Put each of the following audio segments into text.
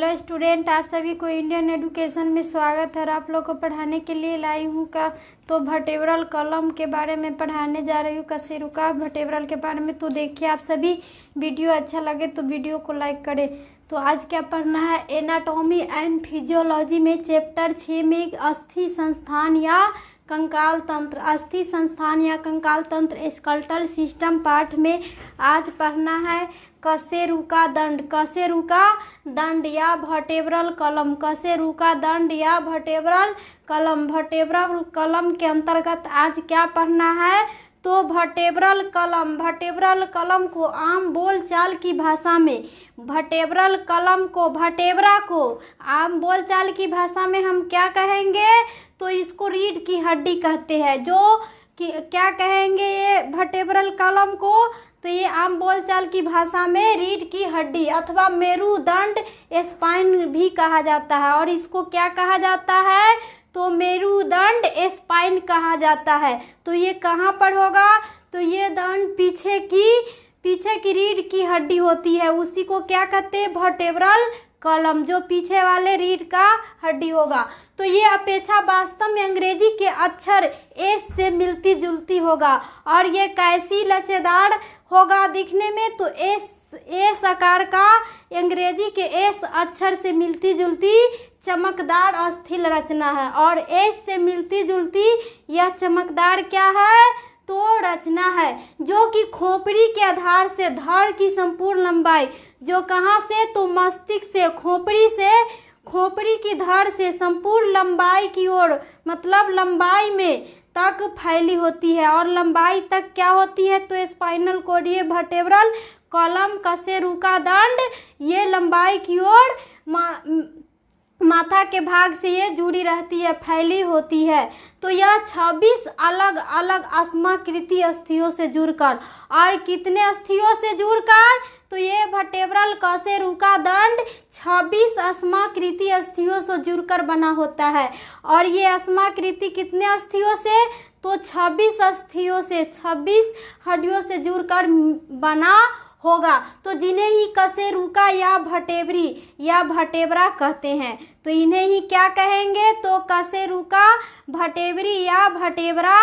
Hello student, आप सभी को इंडियन एजुकेशन में स्वागत है। और आप लोग को पढ़ाने के लिए लाई हूँ तो वर्टेब्रल कॉलम के बारे में पढ़ाने जा रही हूँ। कशेरुका वर्टेब्रल के बारे में। तो देखिए, आप सभी वीडियो अच्छा लगे तो वीडियो को लाइक करें। तो आज क्या पढ़ना है, एनाटॉमी एंड फिजियोलॉजी में चैप्टर 6 में अस्थि संस्थान या कंकाल तंत्र, अस्थि संस्थान या कंकाल तंत्र स्केलेटल सिस्टम पार्ट में आज पढ़ना है कशेरुका दंड, कशेरुका दंड या वर्टेब्रल कॉलम, कशेरुका दंड या वर्टेब्रल कॉलम। वर्टेब्रल कॉलम के अंतर्गत आज क्या पढ़ना है, तो वर्टेब्रल कॉलम, वर्टेब्रल कॉलम को आम बोलचाल की भाषा में, वर्टेब्रल कॉलम को, वर्टेब्रा को आम बोलचाल की भाषा में हम क्या कहेंगे, तो इसको रीढ़ की हड्डी कहते हैं। जो कि क्या कहेंगे ये वर्टेब्रल कॉलम को, तो ये आम बोलचाल की भाषा में रीढ़ की हड्डी अथवा मेरुदंड स्पाइन भी कहा जाता है। और इसको क्या कहा जाता है, तो मेरुदंड स्पाइन कहा जाता है। तो ये कहाँ पर होगा, तो ये दंड पीछे की रीढ़ की हड्डी होती है, उसी को क्या कहते हैं, वर्टेब्रल कॉलम, जो पीछे वाले रीढ़ का हड्डी होगा। तो ये अपेक्षा वास्तव में अंग्रेजी के अक्षर एस से मिलती जुलती होगा। और ये कैसी लचेदार होगा दिखने में, तो एस आकार का अंग्रेजी के एस अक्षर से मिलती जुलती चमकदार अस्थिर रचना है। और एस से मिलती जुलती यह चमकदार क्या है, तो रचना है, जो कि खोपड़ी के आधार से धड़ की संपूर्ण लंबाई, जो कहाँ से, तो मस्तिष्क से, खोपड़ी की धड़ से संपूर्ण लंबाई की ओर, मतलब लंबाई में तक फैली होती है। और लंबाई तक क्या होती है, तो स्पाइनल कॉर्ड, ये वर्टेब्रल कॉलम कशेरुका दंड ये लंबाई की ओर माथा के भाग से ये जुड़ी रहती है, फैली होती है। तो यह 26 अलग अलग अस्माकृति अस्थियों से जुड़कर, और कितने अस्थियों से जुड़कर, तो ये वर्टेब्रल कशेरुका दंड 26 अस्माकृति अस्थियों से जुड़कर बना होता है। और ये अस्माकृति कितने अस्थियों से, तो 26 अस्थियों से, 26 हड्डियों से जुड़कर बना होगा। तो जिन्हें ही कशेरुका या वर्टेब्री या वर्टेब्रा कहते हैं, तो इन्हें ही क्या कहेंगे, तो कशेरुका वर्टेब्री या वर्टेब्रा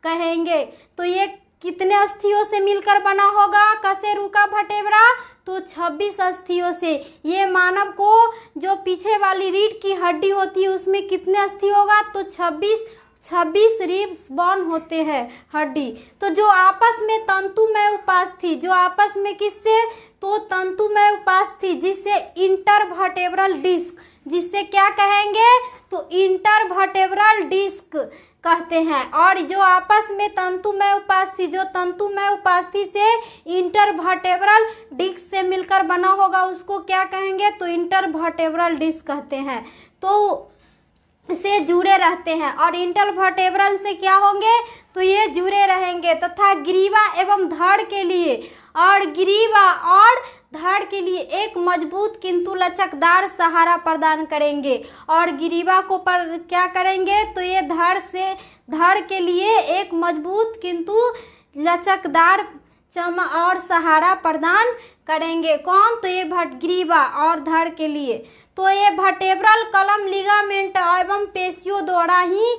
कहेंगे। तो ये कितने अस्थियों से मिलकर बना होगा कशेरुका वर्टेब्रा, तो 26 अस्थियों से। ये मानव को जो पीछे वाली रीढ़ की हड्डी होती है उसमें कितने अस्थि होगा, तो 26 रिब्स बोन होते हैं हड्डी। तो जो आपस में तंतुमय उपास्थि, जो आपस में किससे, तो तंतुमय उपास्थि, जिससे इंटरवर्टेब्रल डिस्क, जिससे क्या कहेंगे, तो इंटरवर्टेब्रल डिस्क कहते हैं। और जो आपस में तंतुमय उपास्थि, जो तंतुमय उपास्थि से इंटरवर्टेब्रल डिस्क से मिलकर बना होगा उसको क्या कहेंगे, तो इंटरवर्टेब्रल डिस्क कहते हैं। तो से जुड़े रहते हैं। और इंटरवर्टेब्रल से क्या होंगे, तो ये जुड़े रहेंगे तथा ग्रीवा एवं धड़ के लिए, और ग्रीवा और धड़ के लिए एक मजबूत किंतु लचकदार सहारा प्रदान करेंगे। और ग्रीवा को पर क्या करेंगे, तो ये धड़ के लिए एक मजबूत किंतु लचकदार और सहारा प्रदान करेंगे। कौन, तो ये ग्रीवा और धड़ के लिए। तो ये वर्टेब्रल कॉलम लिगामेंट एवं पेशियों द्वारा ही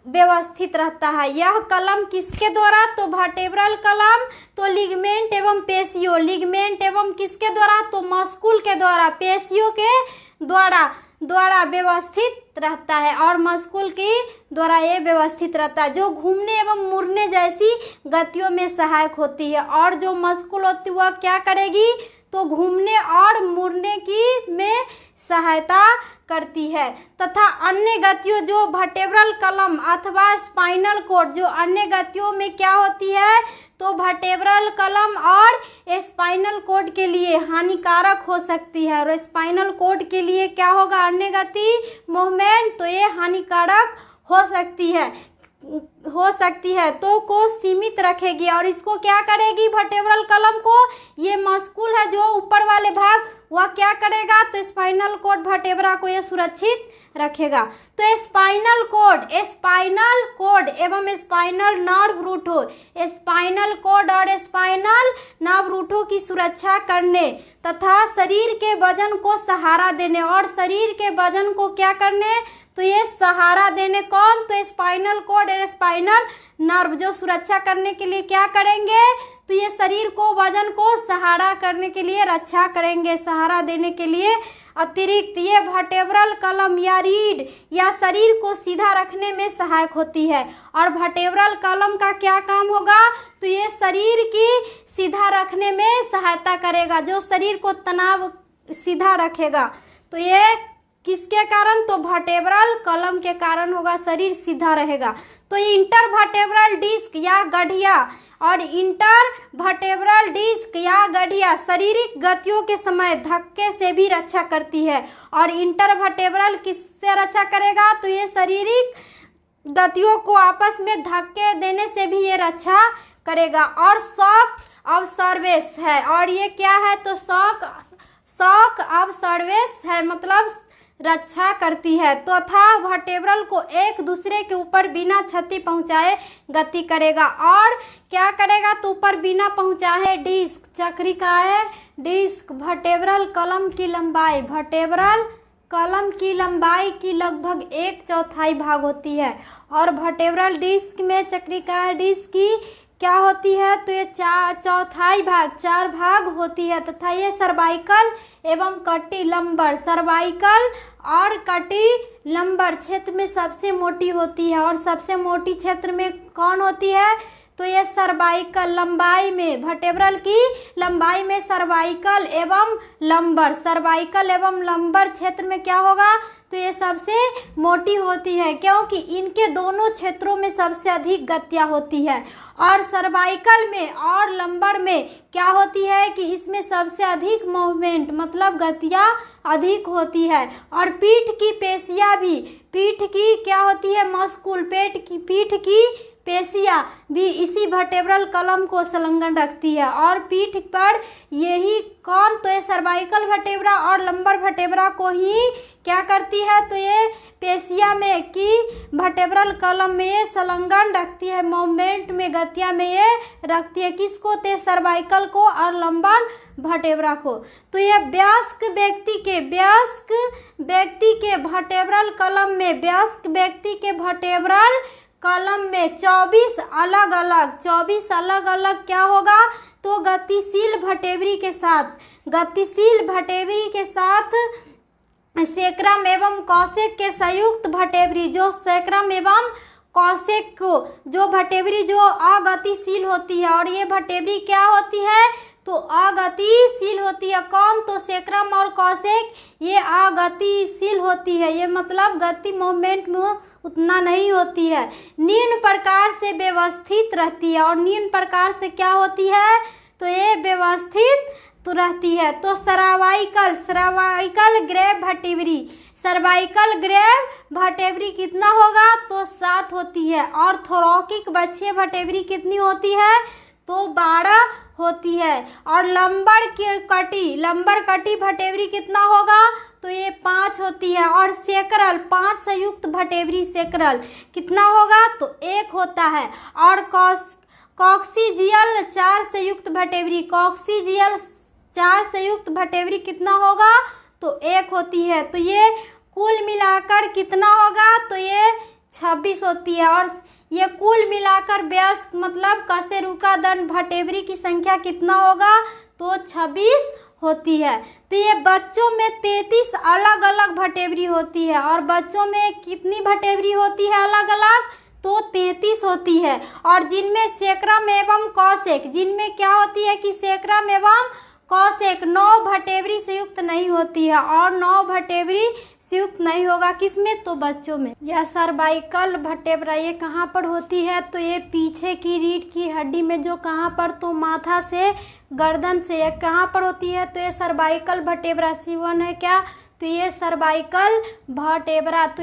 व्यवस्थित रहता है। यह कॉलम किसके द्वारा, तो वर्टेब्रल कॉलम, तो लिगामेंट एवं पेशियों, लिगामेंट एवं किसके द्वारा, तो मस्कुल के द्वारा, पेशियों के द्वारा व्यवस्थित रहता है। और मस्कुल के द्वारा ये व्यवस्थित रहता है, जो घूमने एवं मुड़ने जैसी गतियों में सहायक होती है। और जो मस्कुल होती है वह क्या करेगी, तो घूमने और मुड़ने की में सहायता करती है। तथा अन्य गतियों, जो वर्टेब्रल कॉलम अथवा स्पाइनल कॉर्ड, जो अन्य गतियों में क्या होती है, तो वर्टेब्रल कॉलम और स्पाइनल कॉर्ड के लिए हानिकारक हो सकती है। और स्पाइनल कॉर्ड के लिए क्या होगा, अन्य गति मूवमेंट, तो ये हानिकारक हो सकती है। हो सकती है तो को सीमित रखेगी और इसको क्या करेगी, वर्टेब्रल कॉलम को, ये मस्कुल है जो ऊपर वाले भाग, वह क्या करेगा, तो स्पाइनल कॉर्ड वर्टेब्रा को ये सुरक्षित रखेगा। तो स्पाइनल कॉर्ड एवं स्पाइनल नर्व रूटों, स्पाइनल कॉर्ड और स्पाइनल नर्व रूटों की सुरक्षा करने तथा शरीर के वजन को सहारा देने, और शरीर के वजन को क्या करने, तो ये सहारा देने, कौन, तो स्पाइनल कॉर्ड और स्पाइनल नर्व जो सुरक्षा करने के लिए क्या करेंगे, तो ये शरीर को वजन को सहारा करने के लिए रक्षा करेंगे, सहारा देने के लिए अतिरिक्त ये वर्टेब्रल कॉलम या रीढ़ या शरीर को सीधा रखने में सहायक होती है। और वर्टेब्रल कॉलम का क्या काम होगा, तो ये शरीर की सीधा रखने में सहायता करेगा, जो शरीर को तनाव सीधा रखेगा। तो ये किसके कारण, तो वर्टेब्रल कॉलम के कारण होगा, शरीर सीधा रहेगा। तो इंटरवर्टेब्रल डिस्क या गठिया और इंटरवर्टेब्रल डिस्क या गठिया शारीरिक गतियों के समय धक्के से भी रक्षा करती है। और इंटरवर्टेब्रल किससे रक्षा करेगा, तो ये शारीरिक गतियों को आपस में धक्के देने से भी ये रक्षा करेगा। और शॉक अब्सॉर्बेंस है, और ये क्या है, तो शॉक अब्सॉर्बेंस है, मतलब रक्षा करती है। तो तथा वर्टेब्रल को एक दूसरे के ऊपर बिना क्षति पहुंचाए गति करेगा। और क्या करेगा, तो ऊपर बिना पहुंचाए डिस्क चक्रिका है, डिस्क वर्टेब्रल कॉलम की लंबाई, वर्टेब्रल कॉलम की लंबाई की लगभग 1/4 भाग होती है। और वर्टेब्रल डिस्क में चक्रिका डिस्क की क्या होती है, तो ये 4 भाग होती है। तथा ये सर्वाइकल एवं कटी लंबर, सर्वाइकल और कटी लंबर क्षेत्र में सबसे मोटी होती है। और सबसे मोटी क्षेत्र में कौन होती है, तो ये सर्वाइकल लंबाई में, वर्टेब्रल की लंबाई में सर्वाइकल एवं लंबर, सर्वाइकल एवं लंबर क्षेत्र में क्या होगा, तो ये सबसे मोटी होती है, क्योंकि इनके दोनों क्षेत्रों में सबसे अधिक गतियाँ होती है। और सर्वाइकल में और लंबर में क्या होती है कि इसमें सबसे अधिक मूवमेंट, मतलब गतियाँ अधिक होती है। और पीठ की पेशियाँ भी, पीठ की क्या होती है, मस्कुल, पीठ की पेशियाँ भी इसी वर्टेब्रल कॉलम को संलग्न रखती है। और पीठ पर यही कौन, तो ये सर्वाइकल वर्टेब्रा और लंबर वर्टेब्रा को ही क्या करती है, तो ये पेशिया में कि वर्टेब्रल कॉलम में ये संलग्न रखती है, मूवमेंट में, गतियाँ में ये रखती है, किसको, तो सर्वाइकल को और लंबर वर्टेब्रा को। तो ये वयस्क व्यक्ति के वर्टेब्रल कॉलम में, वयस्क व्यक्ति के वर्टेब्रल कॉलम में 24 अलग अलग क्या होगा, तो गतिशील वर्टेब्री के साथ सैक्रम एवं कॉसेक के संयुक्त वर्टेब्री, जो सैक्रम एवं कॉसेक को जो वर्टेब्री जो अगतिशील होती है। और ये वर्टेब्री क्या होती है, तो अगतिशील होती है, कौन, तो सैक्रम और कॉसेक ये अगतिशील होती है, ये मतलब गति मूवमेंट में उतना नहीं होती है, निम्न प्रकार से व्यवस्थित रहती है। और निम्न प्रकार से क्या होती है, तो ये व्यवस्थित तो रहती है। तो सर्वाइकल ग्रेव वर्टेब्री, सर्वाइकल ग्रेव वर्टेब्री कितना होगा, तो 7 होती है। और थोरैकिक बक्षीय वर्टेब्री कितनी होती है, तो 12 होती है। और लंबर कटी वर्टेब्री कितना होगा, तो ये 5 होती है। और सेक्रल 5 संयुक्त वर्टेब्री सेक्रल कितना होगा, तो 1 होता है। और कॉक्सिजियल 4 संयुक्त वर्टेब्री, कॉक्सिजियल 4 संयुक्त वर्टेब्री कितना होगा, तो 1 होती है। तो ये कुल मिलाकर कितना होगा, तो ये 26 होती है। और ये कुल मिलाकर वयस्क मतलब कशेरुका दंड वर्टेब्री की संख्या कितना होगा, तो 26 होती है। तो ये बच्चों में 33 अलग अलग वर्टेब्री होती है। और बच्चों में कितनी वर्टेब्री होती है अलग अलग, तो 33 होती है। और जिनमें सैक्रम एवं कॉसेक, जिनमें क्या होती है कि सैक्रम एवं कॉसेक 9 वर्टेब्री संयुक्त नहीं होती है। और 9 वर्टेब्री संयुक्त नहीं होगा किसमें, तो बच्चों में। यह सर्वाइकल वर्टेब्रा ये कहाँ पर होती है, तो ये पीछे की रीढ़ की हड्डी में, जो कहाँ पर, तो माथा से गर्दन से, ये कहाँ पर होती है, तो ये सर्वाइकल वर्टेब्रा। C1 है क्या, तो ये सर्वाइकल वर्टेब्रा। तो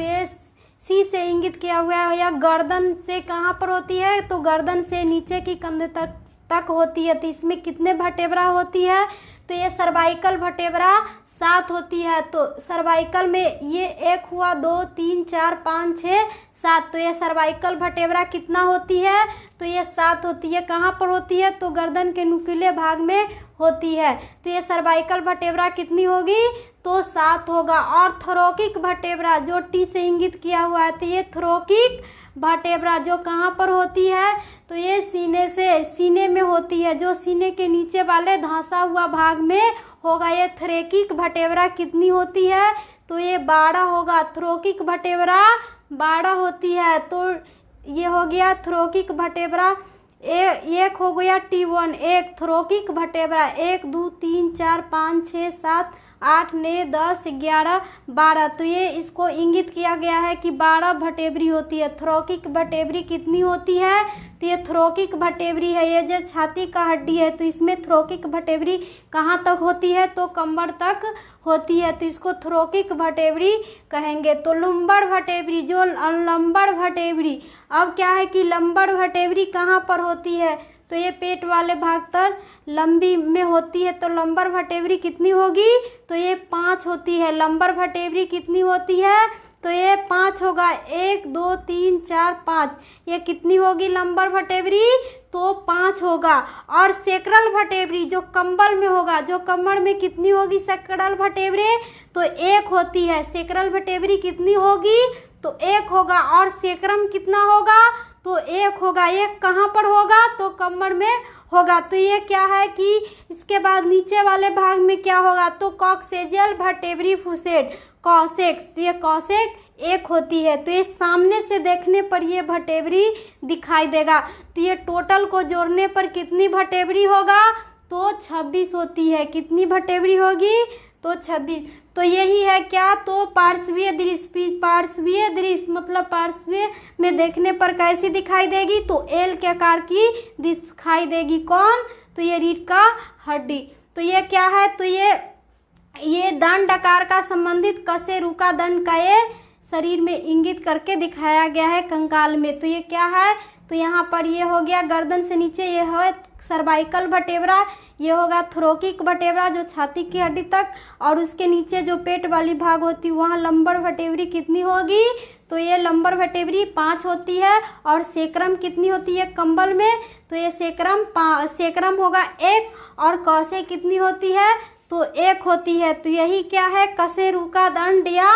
सी से इंगित किया हुआ है, या गर्दन से कहाँ पर होती है, तो गर्दन से नीचे की कंधे तक होती है। तो इसमें कितने वर्टेब्रा होती है, तो ये सर्वाइकल वर्टेब्रा 7 होती है। तो सर्वाइकल में ये 1 हुआ, 2 3 4 5 6 7, तो ये सर्वाइकल वर्टेब्रा कितना होती है, तो ये 7 होती है। कहाँ पर होती है, तो गर्दन के नुकीले भाग में होती है। तो ये सर्वाइकल वर्टेब्रा कितनी होगी, तो 7 होगा। और थोरैकिक वर्टेब्रा जो टी से इंगित किया हुआ है, तो ये थोरैकिक वर्टेब्रा जो कहाँ पर होती है, तो ये सीने में होती है, जो सीने के नीचे वाले धंसा हुआ भाग में होगा। ये थोरैकिक वर्टेब्रा कितनी होती है, तो ये 12 होगा। थोरैकिक वर्टेब्रा 12 होती है। तो ये हो गया थोरैकिक वर्टेब्रा। एक हो गया T1, एक थोरैकिक वर्टेब्रा। 1 2 3 4 5 6 7 8 9 10 11 12, तो ये इसको इंगित किया गया है कि 12 वर्टेब्री होती है। थोरैकिक वर्टेब्री कितनी होती है, तो ये थोरैकिक वर्टेब्री है। ये जो छाती का हड्डी है, तो इसमें थोरैकिक वर्टेब्री कहाँ तक होती है, तो कमर तक होती है। तो इसको थोरैकिक वर्टेब्री कहेंगे। तो लंबर वर्टेब्री, जो लंबर वर्टेब्री, अब क्या है कि लंबर वर्टेब्री कहाँ पर होती है, तो ये पेट वाले भाग तक लंबी में होती है। तो लंबर वर्टेब्री कितनी होगी, तो ये 5 होती है। लंबर वर्टेब्री कितनी होती है, तो ये 5 होगा। 1 2 3 4 5, ये कितनी होगी लंबर वर्टेब्री, तो 5 होगा। और सेक्रल वर्टेब्री जो कंबल में होगा, जो कमर में कितनी होगी सेक्रल वर्टेब्री, तो 1 होती है। सेक्रल वर्टेब्री कितनी होगी, तो 1 होगा। और सेक्रम कितना होगा, तो 1 होगा। 1 कहाँ पर होगा, तो कमर में होगा। तो ये क्या है कि इसके बाद नीचे वाले भाग में क्या होगा, तो कॉक्सेजियल वर्टेब्री फुसेट कॉसेक्स, ये कॉसेक 1 होती है। तो ये सामने से देखने पर ये वर्टेब्री दिखाई देगा। तो ये टोटल को जोड़ने पर कितनी वर्टेब्री होगा, तो 26 होती है। कितनी वर्टेब्री होगी, तो 26। तो यही है क्या, तो पार्श्वीय दृश्य मतलब पार्श्वीय में देखने पर कैसी दिखाई देगी, तो एल के आकार की दिखाई देगी। कौन, तो ये रीढ़ का हड्डी। तो ये क्या है, तो ये दंड आकार का संबंधित कशेरुका दंड का ये शरीर में इंगित करके दिखाया गया है कंकाल में। तो ये क्या है, तो यहाँ पर ये हो गया गर्दन से नीचे, ये है सर्वाइकल वर्टेब्रा, ये होगा थोरैकिक वर्टेब्रा जो छाती की हड्डी तक, और उसके नीचे जो पेट वाली भाग होती है वहाँ लंबर वर्टेब्री कितनी होगी, तो ये लंबर वर्टेब्री 5 होती है। और सेक्रम कितनी होती है कंबल में, तो ये सेक्रम होगा 1, और कॉसे कितनी होती है, तो 1 होती है। तो यही क्या है, कशेरुका दंड या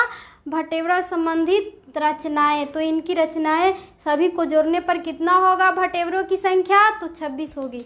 वर्टेब्रा संबंधित रचनाएं। तो इनकी रचनाएं सभी को जोड़ने पर कितना होगा वर्टेब्रों की संख्या, तो 26 होगी।